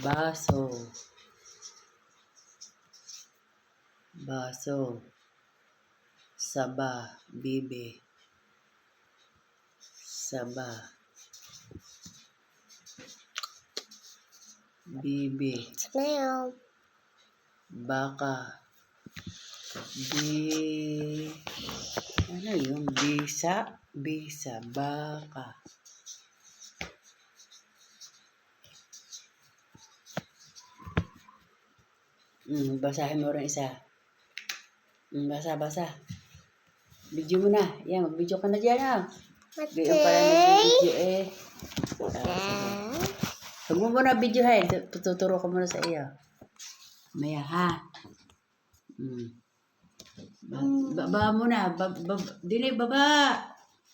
Baso. Baso. Saba. Bibi. Saba. Bibi. Smell. Baka. Ano yun? Bisa. Bisa. Baka. Basahin mo rin isa. Basa. Video mo na. Yan, mag-video ka na dyan, ah. Ngayon pala nag-video, eh. Huwag mo muna videohin. Tuturo ko muna sa iyo. Maya, ha? Baba mo na. Dili, baba.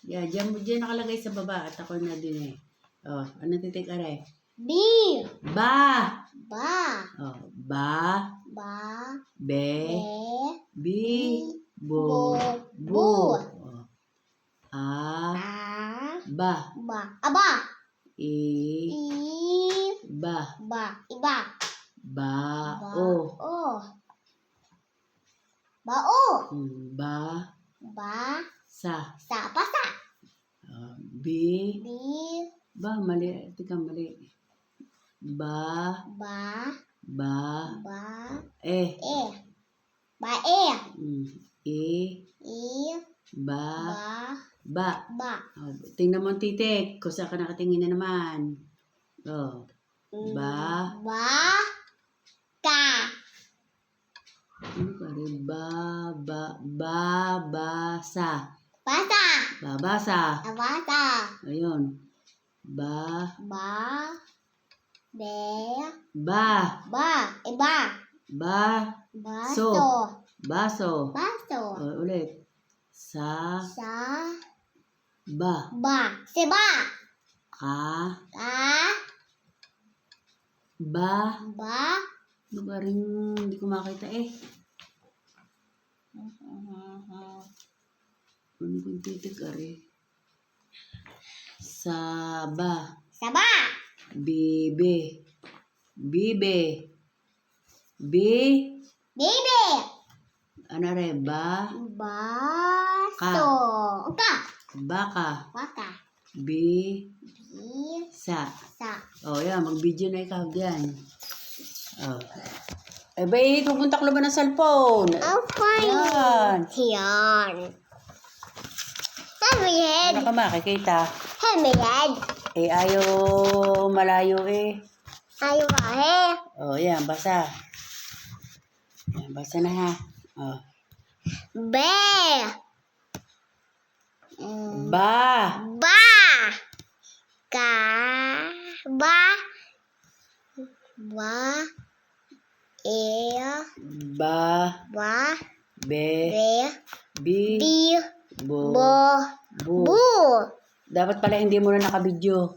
Yeah, dyan nakalagay sa baba. At ako na din, eh. Oh, ano titik aray? B. Ba. Ba. Oh, ba. Ba. Be. Be. Bi. Bo. Bu. Oh. A. A. Ba. Ba. Aba. I. I. Ba. Ba. Iba. Ba. O. O. Bao. Ba. Ba. Sa. Sa. Pasa. Bi. Bi. Ba, mali. Tika, mali. Ba. Ba. Ba. Ba. E. E. Bae. I. I. Ba. Ba. Ba. Ba. Tingnan mo ang titik. Kung saan ka nakatingin na naman. Oh. Ba. Ba. Ka. Ano ka rin? Babasa. Basa. Babasa. Abasa. Ayun. Ba. Ba. Be. Ba. Ba. Iba. Ba. Baso. Baso. Baso. Ulit. Sa. Sa. Ba. Ba. Siba. Ka. Ka. Ba. Ba. Ano ba rin? Hindi ko makita, eh. Ano kung titik ari? Saba. Saba. Bibe. Bibe. Bi. Bibi. Ano rin? Ba. Baso. Ka. Baka. Baka. Bi. Bi. Sa. Sa. Oh, yan. Mag-video na ikaw dyan. Oh. Eh, babe, pupunta ka ba ng cellphone? Okay. Yan. Yan. Hammerhead. Ano ka makikita? Hammerhead. Eh, ayaw malayo, eh. Ayaw ba eh? Oh, yan. Basa. Yan, basa na, ha. Oh. Be. Ba. Ba. Ka. Ba. Ba. E. Ba. Ba. Be. Be. Bi. Bi. Bo. Bo. Bu. Bu. Dapat pala hindi mo na nakabidyo.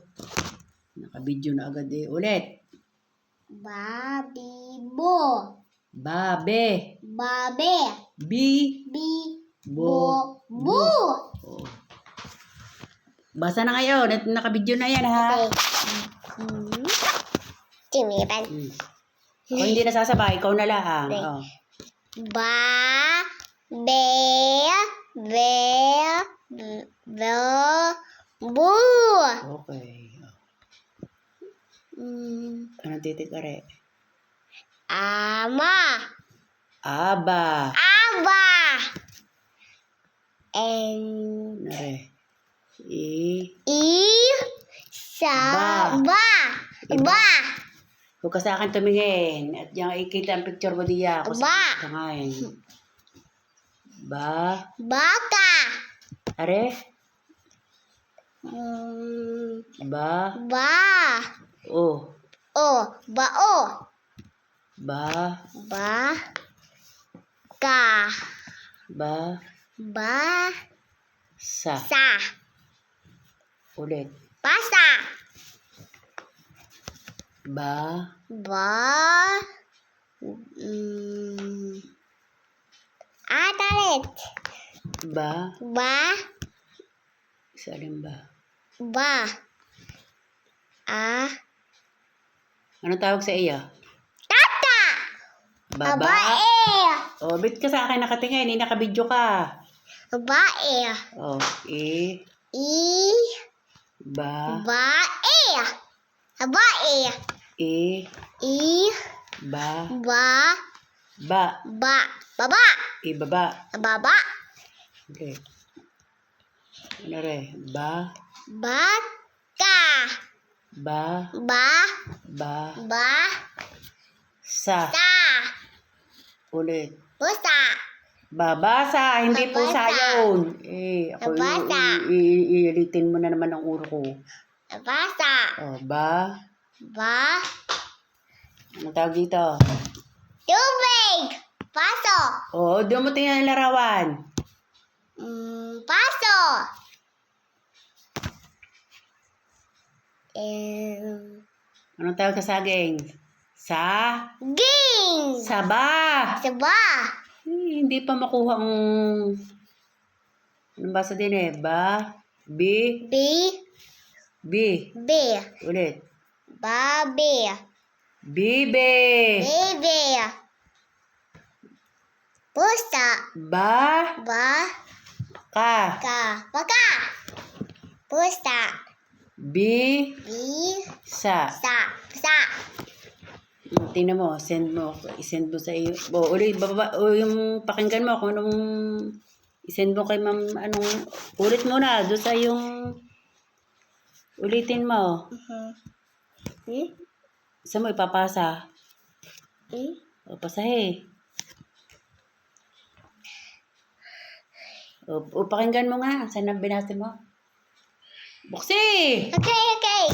Nakabidyo na agad, eh. Ulit. Babi. Bo. Babe. Babe. Bi. Bi. Bo. Bu. Oh. Basa na ngayon. Nakabidyo na yan, ha? Timipan. Kung hindi nasasabay, ikaw na lang. Okay. Oh. Ba. Be. Be. Be. Bu. Okay. Anong titik ka rin? Ama. Aba. Aba. And. Nare. Sa. Ba. Ba. Ba. Huwag ka sa akin tumingin. At yung ikita ang picture mo diya. Ba. Tangayin. Ba. Baka. Are? Ba. Ba. O. O. Bao. Ba. Ba. Ka. Ba. Ba. Sa. Sa. Ulit. Basa. Ba. Ba. Atalit. Ba. Ba. Isa rin ba? Ba. A. Anong tawag sa iyo? Tata. Baba. Babae. Oh, bit ka sa akin nakatingin. Nakabidyo ka. Babae. Oh, I. Ba. Babae. Babae. I. Ba. Ba. Baba. Ibaba. Baba. Okay. Ano re? Ba. Baka. Ba. Ba. Ba. Sa. Sa. Ulit. Pusa. Babasa. Hindi po sa Babasa. yun. Ako Babasa. iilitin mo na naman ang ulo ko. Basa. Oh, ba. Ba. Ano tawag dito? Tubig. Paso. Oh, doon mo tingnan ang larawan. Paso. Anong tawag ka saging? Ging. Saba. Saba. Hindi pa makuha ang... Anong basa din eh? Ba. Bi. Bi. B. Ulit. Babi. Bibe. Baby. Pusa. Ba. Ka. Baka. Pusa. Bi. Sa. Sa. Tingnan mo, isend mo sa iyo. Ulit, yung pakinggan mo kung anong isend mo kay ma'am, ulit mo na, doon sa yung, ulitin mo. Saan mo ipapasa? O, pasahe. O, pakinggan mo nga, saan ang binasa mo? Buksi! Okay.